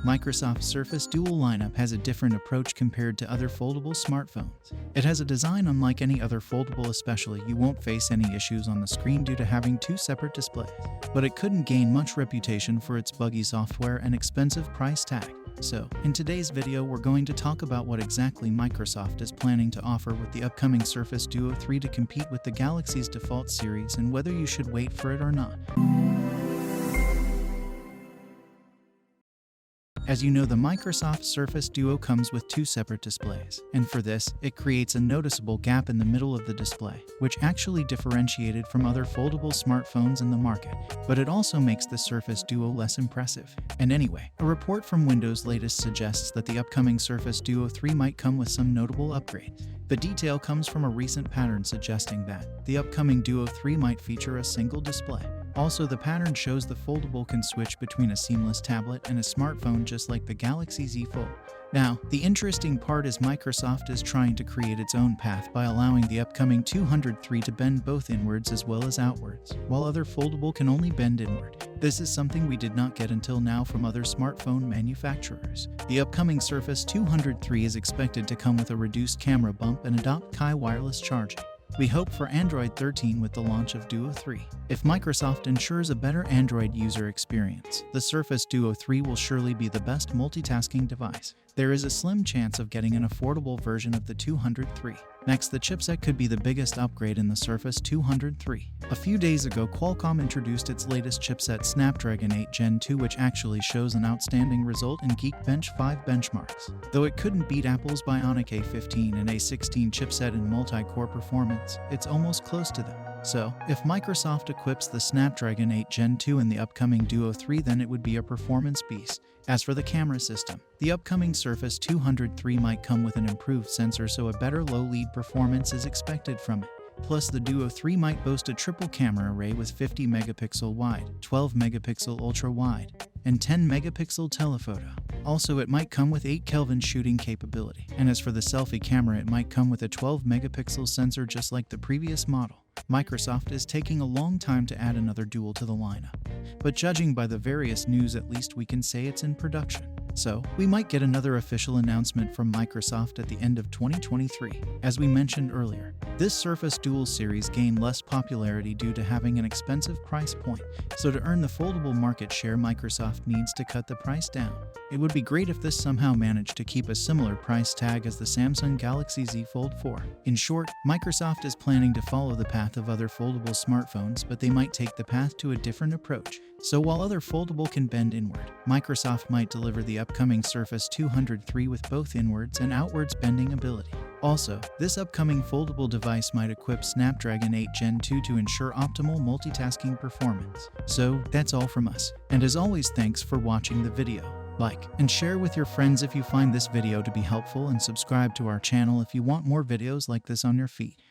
Microsoft's Surface Duo lineup has a different approach compared to other foldable smartphones. It has a design unlike any other foldable, especially you won't face any issues on the screen due to having two separate displays. But it couldn't gain much reputation for its buggy software and expensive price tag. So, in today's video we're going to talk about what exactly Microsoft is planning to offer with the upcoming Surface Duo 3 to compete with the Galaxy's default series and whether you should wait for it or not. As you know, the Microsoft Surface Duo comes with two separate displays, and for this, it creates a noticeable gap in the middle of the display, which actually differentiated from other foldable smartphones in the market, but it also makes the Surface Duo less impressive. And anyway, a report from Windows Latest suggests that the upcoming Surface Duo 3 might come with some notable upgrades. The detail comes from a recent pattern suggesting that the upcoming Duo 3 might feature a single display. Also, the pattern shows the foldable can switch between a seamless tablet and a smartphone just like the Galaxy Z Fold. Now, the interesting part is Microsoft is trying to create its own path by allowing the upcoming 203 to bend both inwards as well as outwards, while other foldable can only bend inward. This is something we did not get until now from other smartphone manufacturers. The upcoming Surface 203 is expected to come with a reduced camera bump and adopt Qi wireless charging. We hope for Android 13 with the launch of Duo 3. If Microsoft ensures a better Android user experience, the Surface Duo 3 will surely be the best multitasking device. There is a slim chance of getting an affordable version of the 203. Next, the chipset could be the biggest upgrade in the Surface 203. A few days ago, Qualcomm introduced its latest chipset, Snapdragon 8 Gen 2, which actually shows an outstanding result in Geekbench 5 benchmarks. Though it couldn't beat Apple's Bionic A15 and A16 chipset in multi-core performance, it's almost close to them. So, if Microsoft equips the Snapdragon 8 Gen 2 in the upcoming Duo 3, then it would be a performance beast. As for the camera system, the upcoming Surface 203 might come with an improved sensor, so a better low-lead performance is expected from it. Plus, the Duo 3 might boast a triple camera array with 50 megapixel wide, 12 megapixel ultra wide, and 10 megapixel telephoto. Also, it might come with 8 Kelvin shooting capability. And as for the selfie camera, it might come with a 12 megapixel sensor just like the previous model. Microsoft is taking a long time to add another dual to the lineup, but judging by the various news, at least we can say it's in production. So, we might get another official announcement from Microsoft at the end of 2023. As we mentioned earlier, this Surface Dual series gained less popularity due to having an expensive price point, so to earn the foldable market share, Microsoft needs to cut the price down. It would be great if this somehow managed to keep a similar price tag as the Samsung Galaxy Z Fold 4. In short, Microsoft is planning to follow the path of other foldable smartphones, but they might take the path to a different approach. So while other foldable can bend inward, Microsoft might deliver the upcoming Surface 203 with both inwards and outwards bending ability. Also, this upcoming foldable device might equip Snapdragon 8 Gen 2 to ensure optimal multitasking performance. So, that's all from us. And as always, thanks for watching the video. Like and share with your friends if you find this video to be helpful, and subscribe to our channel if you want more videos like this on your feed.